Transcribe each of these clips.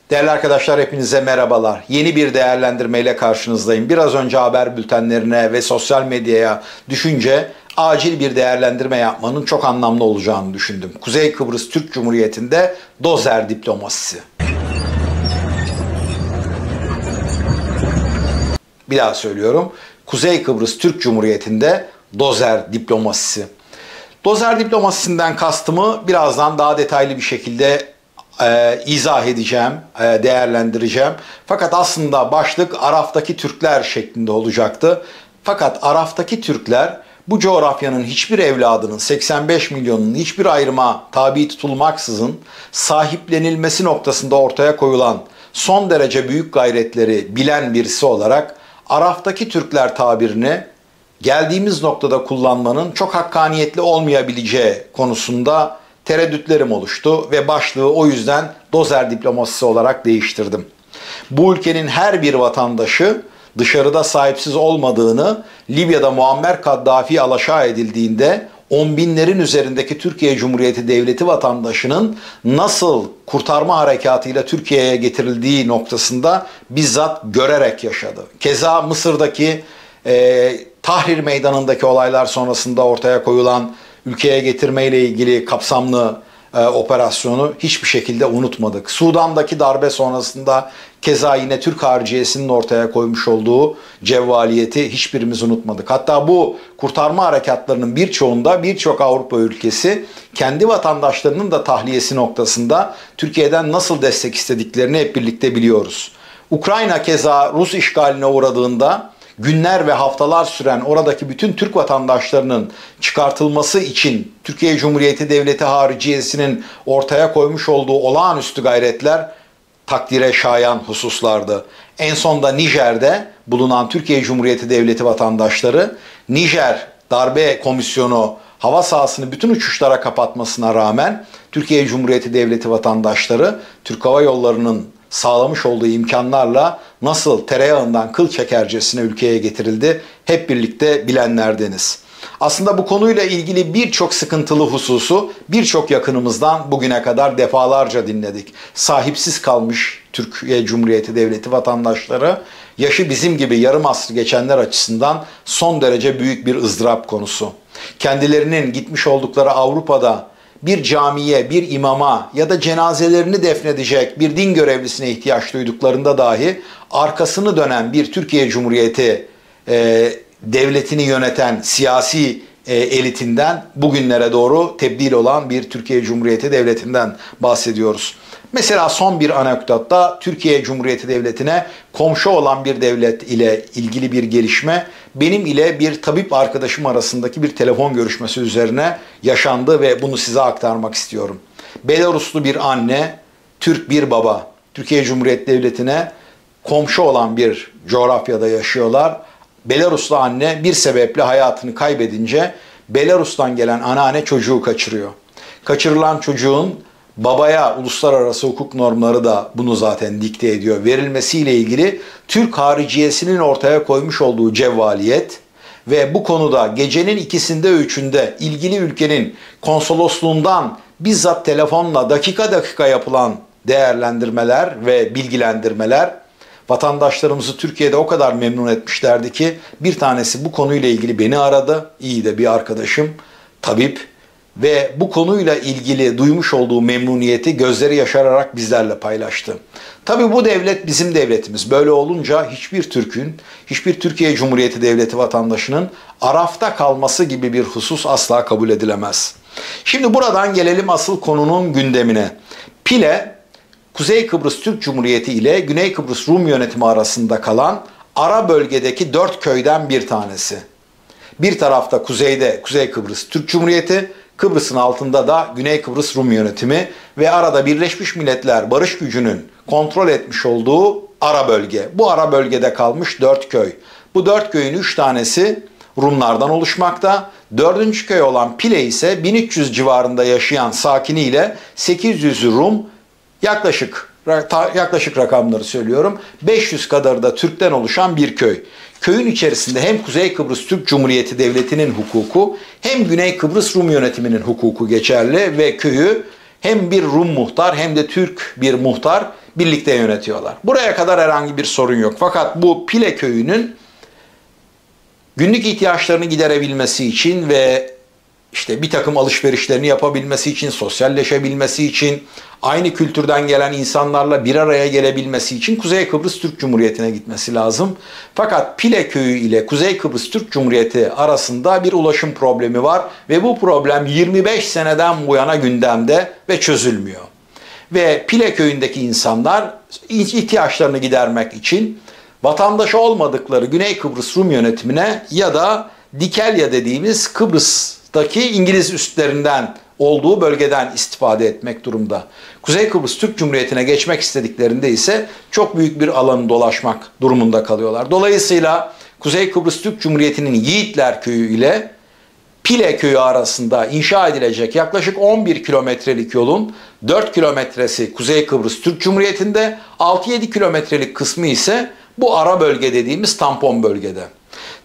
Değerli arkadaşlar, hepinize merhabalar. Yeni bir değerlendirmeyle karşınızdayım. Biraz önce haber bültenlerine ve sosyal medyaya düşünce acil bir değerlendirme yapmanın çok anlamlı olacağını düşündüm. Kuzey Kıbrıs Türk Cumhuriyeti'nde dozer diplomasisi. Bir daha söylüyorum. Kuzey Kıbrıs Türk Cumhuriyeti'nde dozer diplomasisi. Dozer diplomasisinden kastımı birazdan daha detaylı bir şekilde izah edeceğim, değerlendireceğim. Fakat aslında başlık Araf'taki Türkler şeklinde olacaktı. Fakat Araf'taki Türkler bu coğrafyanın hiçbir evladının, 85 milyonunun hiçbir ayrıma tabi tutulmaksızın sahiplenilmesi noktasında ortaya koyulan son derece büyük gayretleri bilen birisi olarak Araf'taki Türkler tabirini geldiğimiz noktada kullanmanın çok hakkaniyetli olmayabileceği konusunda tereddütlerim oluştu ve başlığı o yüzden dozer diplomasisi olarak değiştirdim. Bu ülkenin her bir vatandaşı dışarıda sahipsiz olmadığını, Libya'da Muammer Kaddafi alaşağı edildiğinde on binlerin üzerindeki Türkiye Cumhuriyeti Devleti vatandaşının nasıl kurtarma harekatıyla Türkiye'ye getirildiği noktasında bizzat görerek yaşadı. Keza Mısır'daki Tahrir Meydanı'ndaki olaylar sonrasında ortaya koyulan ülkeye getirmeyle ilgili kapsamlı operasyonu hiçbir şekilde unutmadık. Sudan'daki darbe sonrasında keza yine Türk hariciyesinin ortaya koymuş olduğu cevvaliyeti hiçbirimiz unutmadık. Hatta bu kurtarma harekatlarının birçoğunda birçok Avrupa ülkesi kendi vatandaşlarının da tahliyesi noktasında Türkiye'den nasıl destek istediklerini hep birlikte biliyoruz. Ukrayna keza Rus işgaline uğradığında günler ve haftalar süren oradaki bütün Türk vatandaşlarının çıkartılması için Türkiye Cumhuriyeti Devleti hariciyesinin ortaya koymuş olduğu olağanüstü gayretler takdire şayan hususlardı. En son da Nijer'de bulunan Türkiye Cumhuriyeti Devleti vatandaşları, Nijer Darbe Komisyonu hava sahasını bütün uçuşlara kapatmasına rağmen Türkiye Cumhuriyeti Devleti vatandaşları Türk Hava Yolları'nın sağlamış olduğu imkanlarla nasıl tereyağından kıl çekercesine ülkeye getirildi hep birlikte bilenlerdeniz. Aslında bu konuyla ilgili birçok sıkıntılı hususu birçok yakınımızdan bugüne kadar defalarca dinledik. Sahipsiz kalmış Türkiye Cumhuriyeti Devleti vatandaşları yaşı bizim gibi yarım asır geçenler açısından son derece büyük bir ızdırap konusu. Kendilerinin gitmiş oldukları Avrupa'da bir camiye, bir imama ya da cenazelerini defnedecek bir din görevlisine ihtiyaç duyduklarında dahi arkasını dönen bir Türkiye Cumhuriyeti devletini yöneten siyasi elitinden bugünlere doğru tebdil olan bir Türkiye Cumhuriyeti Devleti'nden bahsediyoruz. Mesela son bir anekdotta Türkiye Cumhuriyeti Devleti'ne komşu olan bir devlet ile ilgili bir gelişme benim ile bir tabip arkadaşım arasındaki bir telefon görüşmesi üzerine yaşandı ve bunu size aktarmak istiyorum. Belaruslu bir anne, Türk bir baba, Türkiye Cumhuriyeti Devleti'ne komşu olan bir coğrafyada yaşıyorlar. Belaruslu anne bir sebeple hayatını kaybedince Belarus'tan gelen anneanne çocuğu kaçırıyor. Kaçırılan çocuğun babaya uluslararası hukuk normları da bunu zaten dikte ediyor. Verilmesiyle ilgili Türk hariciyesinin ortaya koymuş olduğu cevvaliyet ve bu konuda gecenin 2'sinde 3'ünde ilgili ülkenin konsolosluğundan bizzat telefonla dakika dakika yapılan değerlendirmeler ve bilgilendirmeler vatandaşlarımızı Türkiye'de o kadar memnun etmişlerdi ki bir tanesi bu konuyla ilgili beni aradı. İyi de bir arkadaşım, tabip ve bu konuyla ilgili duymuş olduğu memnuniyeti gözleri yaşararak bizlerle paylaştı. Tabii bu devlet bizim devletimiz. Böyle olunca hiçbir Türk'ün, hiçbir Türkiye Cumhuriyeti Devleti vatandaşının Araf'ta kalması gibi bir husus asla kabul edilemez. Şimdi buradan gelelim asıl konunun gündemine. Pile, Kuzey Kıbrıs Türk Cumhuriyeti ile Güney Kıbrıs Rum yönetimi arasında kalan ara bölgedeki 4 köyden bir tanesi. Bir tarafta kuzeyde Kuzey Kıbrıs Türk Cumhuriyeti, Kıbrıs'ın altında da Güney Kıbrıs Rum yönetimi ve arada Birleşmiş Milletler barış gücünün kontrol etmiş olduğu ara bölge. Bu ara bölgede kalmış 4 köy. Bu 4 köyün 3 tanesi Rumlardan oluşmakta. 4. köy olan Pile ise 1300 civarında yaşayan sakiniyle 800'ü Rum, yaklaşık rakamları söylüyorum, 500 kadar da Türk'ten oluşan bir köy. Köyün içerisinde hem Kuzey Kıbrıs Türk Cumhuriyeti Devleti'nin hukuku hem Güney Kıbrıs Rum yönetiminin hukuku geçerli ve köyü hem bir Rum muhtar hem de Türk bir muhtar birlikte yönetiyorlar. Buraya kadar herhangi bir sorun yok. Fakat bu Pile köyünün günlük ihtiyaçlarını giderebilmesi için ve işte bir takım alışverişlerini yapabilmesi için, sosyalleşebilmesi için, aynı kültürden gelen insanlarla bir araya gelebilmesi için Kuzey Kıbrıs Türk Cumhuriyeti'ne gitmesi lazım. Fakat Pile Köyü ile Kuzey Kıbrıs Türk Cumhuriyeti arasında bir ulaşım problemi var ve bu problem 25 seneden bu yana gündemde ve çözülmüyor. Ve Pile Köyü'ndeki insanlar ihtiyaçlarını gidermek için vatandaşı olmadıkları Güney Kıbrıs Rum yönetimine ya da Dikelya dediğimiz Kıbrıs'taki İngiliz üstlerinden olduğu bölgeden istifade etmek durumda. Kuzey Kıbrıs Türk Cumhuriyeti'ne geçmek istediklerinde ise çok büyük bir alanı dolaşmak durumunda kalıyorlar. Dolayısıyla Kuzey Kıbrıs Türk Cumhuriyeti'nin Yiğitler Köyü ile Pile Köyü arasında inşa edilecek yaklaşık 11 kilometrelik yolun 4 kilometresi Kuzey Kıbrıs Türk Cumhuriyeti'nde, 6-7 kilometrelik kısmı ise bu ara bölge dediğimiz tampon bölgede.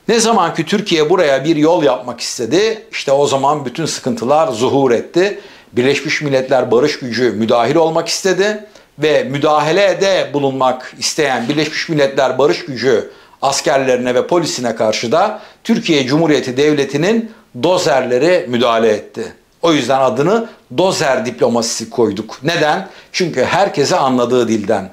Ne zaman ki Türkiye buraya bir yol yapmak istedi, işte o zaman bütün sıkıntılar zuhur etti. Birleşmiş Milletler Barış Gücü müdahil olmak istedi ve müdahalede bulunmak isteyen Birleşmiş Milletler Barış Gücü askerlerine ve polisine karşı da Türkiye Cumhuriyeti Devleti'nin dozerleri müdahale etti. O yüzden adını dozer diplomasisi koyduk. Neden? Çünkü herkese anladığı dilden.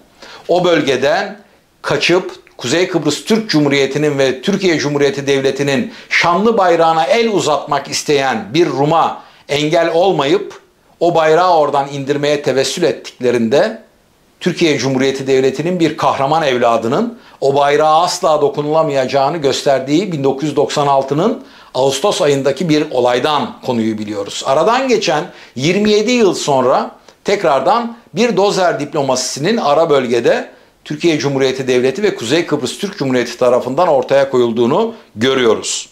O bölgeden kaçıp Kuzey Kıbrıs Türk Cumhuriyeti'nin ve Türkiye Cumhuriyeti Devleti'nin şanlı bayrağına el uzatmak isteyen bir Rum'a engel olmayıp o bayrağı oradan indirmeye tevessül ettiklerinde Türkiye Cumhuriyeti Devleti'nin bir kahraman evladının o bayrağa asla dokunulamayacağını gösterdiği 1996'nın Ağustos ayındaki bir olaydan konuyu biliyoruz. Aradan geçen 27 yıl sonra tekrardan bir dozer diplomasisinin ara bölgede Türkiye Cumhuriyeti Devleti ve Kuzey Kıbrıs Türk Cumhuriyeti tarafından ortaya koyulduğunu görüyoruz.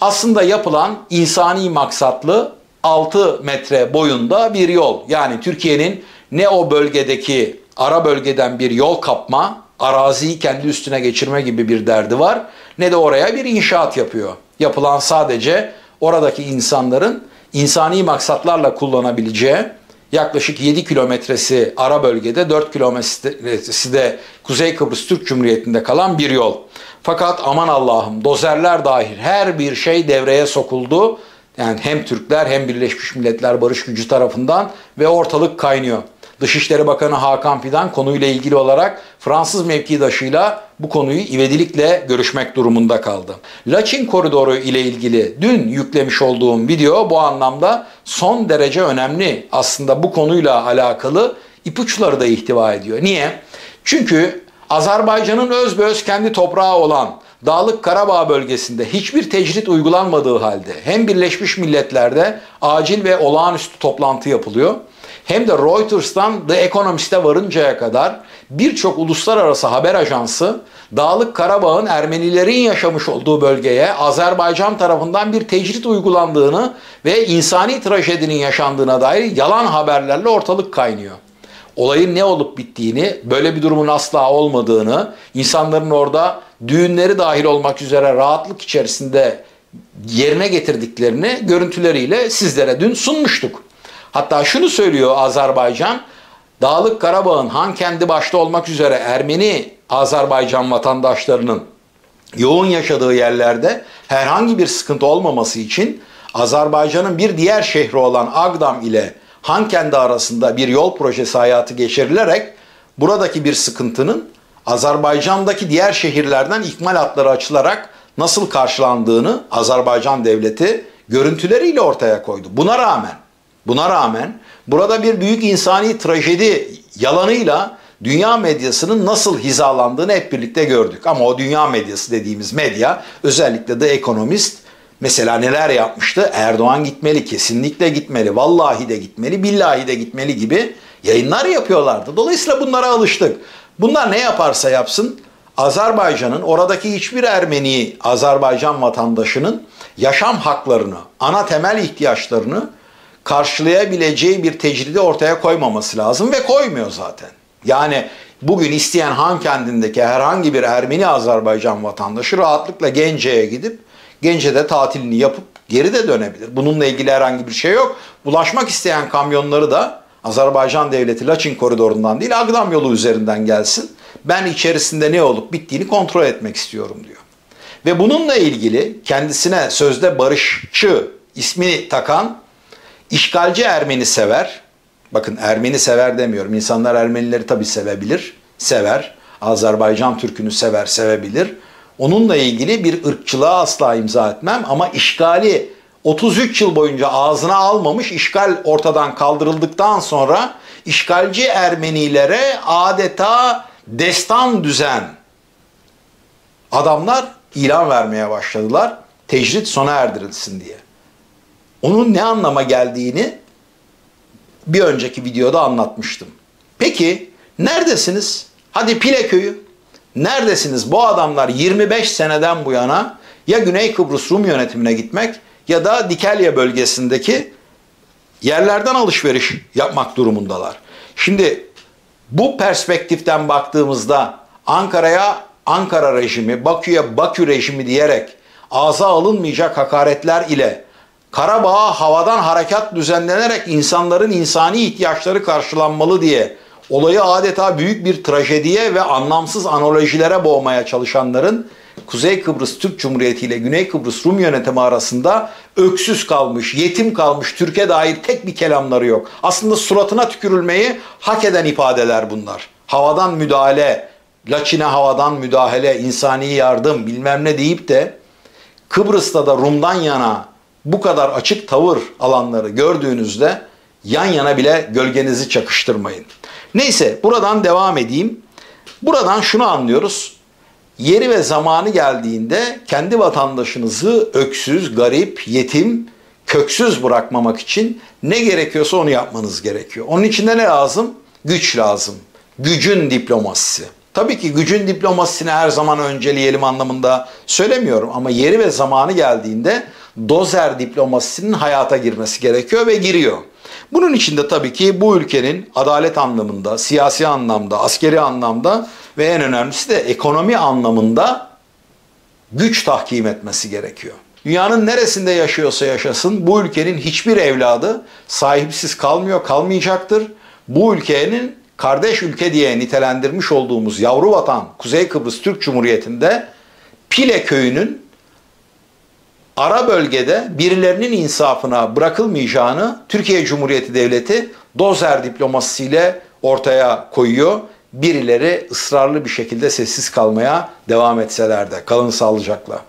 Aslında yapılan insani maksatlı 6 metre boyunda bir yol. Yani Türkiye'nin ne o bölgedeki ara bölgeden bir yol kapma, araziyi kendi üstüne geçirme gibi bir derdi var, ne de oraya bir inşaat yapıyor. Yapılan sadece oradaki insanların insani maksatlarla kullanabileceği yaklaşık 7 kilometresi ara bölgede, 4 kilometresi de Kuzey Kıbrıs Türk Cumhuriyeti'nde kalan bir yol. Fakat aman Allah'ım, dozerler dahil her bir şey devreye sokuldu. Yani hem Türkler hem Birleşmiş Milletler Barış Gücü tarafından ve ortalık kaynıyor. Dışişleri Bakanı Hakan Fidan konuyla ilgili olarak Fransız mevkidaşıyla bu konuyu ivedilikle görüşmek durumunda kaldı. Laçin Koridoru ile ilgili dün yüklemiş olduğum video bu anlamda son derece önemli. Aslında bu konuyla alakalı ipuçları da ihtiva ediyor. Niye? Çünkü Azerbaycan'ın özbeöz kendi toprağı olan Dağlık Karabağ bölgesinde hiçbir tecrit uygulanmadığı halde hem Birleşmiş Milletler'de acil ve olağanüstü toplantı yapılıyor, hem de Reuters'tan The Economist'e varıncaya kadar birçok uluslararası haber ajansı Dağlık Karabağ'ın Ermenilerin yaşamış olduğu bölgeye Azerbaycan tarafından bir tecrit uygulandığını ve insani trajedinin yaşandığına dair yalan haberlerle ortalık kaynıyor. Olayın ne olup bittiğini, böyle bir durumun asla olmadığını, insanların orada düğünleri dahil olmak üzere rahatlık içerisinde yerine getirdiklerini görüntüleriyle sizlere dün sunmuştuk. Hatta şunu söylüyor Azerbaycan, Dağlık Karabağ'ın Han kendi başta olmak üzere Ermeni Azerbaycan vatandaşlarının yoğun yaşadığı yerlerde herhangi bir sıkıntı olmaması için Azerbaycan'ın bir diğer şehri olan Agdam ile Hankendi arasında bir yol projesi hayatı geçirilerek buradaki bir sıkıntının Azerbaycan'daki diğer şehirlerden ikmal hatları açılarak nasıl karşılandığını Azerbaycan devleti görüntüleriyle ortaya koydu. Buna rağmen burada bir büyük insani trajedi yalanıyla dünya medyasının nasıl hizalandığını hep birlikte gördük. Ama o dünya medyası dediğimiz medya, özellikle The Economist mesela neler yapmıştı? Erdoğan gitmeli, kesinlikle gitmeli, vallahi de gitmeli, billahi de gitmeli gibi yayınlar yapıyorlardı. Dolayısıyla bunlara alıştık. Bunlar ne yaparsa yapsın Azerbaycan'ın oradaki hiçbir Ermeni Azerbaycan vatandaşının yaşam haklarını, ana temel ihtiyaçlarını karşılayabileceği bir tecridi ortaya koymaması lazım ve koymuyor zaten. Yani bugün isteyen Han kendindeki herhangi bir Ermeni Azerbaycan vatandaşı rahatlıkla Gence'ye gidip Gence'de tatilini yapıp geri de dönebilir. Bununla ilgili herhangi bir şey yok. Ulaşmak isteyen kamyonları da Azerbaycan devleti Laçin koridorundan değil Agdam yolu üzerinden gelsin. Ben içerisinde ne olup bittiğini kontrol etmek istiyorum diyor. Ve bununla ilgili kendisine sözde barışçı ismini takan işgalci Ermeni sever. Bakın Ermeni sever demiyorum. İnsanlar Ermenileri tabii sevebilir. Sever. Azerbaycan Türk'ünü sever, sevebilir. Onunla ilgili bir ırkçılığa asla imza etmem ama işgali 33 yıl boyunca ağzına almamış, işgal ortadan kaldırıldıktan sonra işgalci Ermenilere adeta destan düzen adamlar ilan vermeye başladılar. Tecrit sona erdirilsin diye. Onun ne anlama geldiğini bir önceki videoda anlatmıştım. Peki neredesiniz? Hadi Pileköy'ü. Neredesiniz? Bu adamlar 25 seneden bu yana ya Güney Kıbrıs Rum yönetimine gitmek ya da Dikelya bölgesindeki yerlerden alışveriş yapmak durumundalar. Şimdi bu perspektiften baktığımızda Ankara'ya Ankara rejimi, Bakü'ye Bakü rejimi diyerek ağza alınmayacak hakaretler ile Karabağ'a havadan harekat düzenlenerek insanların insani ihtiyaçları karşılanmalı diye olayı adeta büyük bir trajediye ve anlamsız analojilere boğmaya çalışanların Kuzey Kıbrıs Türk Cumhuriyeti ile Güney Kıbrıs Rum yönetimi arasında öksüz kalmış, yetim kalmış Türkiye dair tek bir kelamları yok. Aslında suratına tükürülmeyi hak eden ifadeler bunlar. Havadan müdahale, Laçin'e havadan müdahale, insani yardım bilmem ne deyip de Kıbrıs'ta da Rum'dan yana bu kadar açık tavır alanları gördüğünüzde yan yana bile gölgenizi çakıştırmayın. Neyse buradan devam edeyim. Buradan şunu anlıyoruz. Yeri ve zamanı geldiğinde kendi vatandaşınızı öksüz, garip, yetim, köksüz bırakmamak için ne gerekiyorsa onu yapmanız gerekiyor. Onun için de ne lazım? Güç lazım. Gücün diplomasisi. Tabii ki gücün diplomasisini her zaman önceleyelim anlamında söylemiyorum ama yeri ve zamanı geldiğinde dozer diplomasisinin hayata girmesi gerekiyor ve giriyor. Bunun için de tabii ki bu ülkenin adalet anlamında, siyasi anlamda, askeri anlamda ve en önemlisi de ekonomi anlamında güç tahkim etmesi gerekiyor. Dünyanın neresinde yaşıyorsa yaşasın bu ülkenin hiçbir evladı sahipsiz kalmıyor, kalmayacaktır. Bu ülkenin kardeş ülke diye nitelendirmiş olduğumuz yavru vatan Kuzey Kıbrıs Türk Cumhuriyeti'nde Pile köyünün ara bölgede birilerinin insafına bırakılmayacağını Türkiye Cumhuriyeti Devleti dozer diplomasisiyle ortaya koyuyor. Birileri ısrarlı bir şekilde sessiz kalmaya devam etseler de. Kalın sağlıcakla.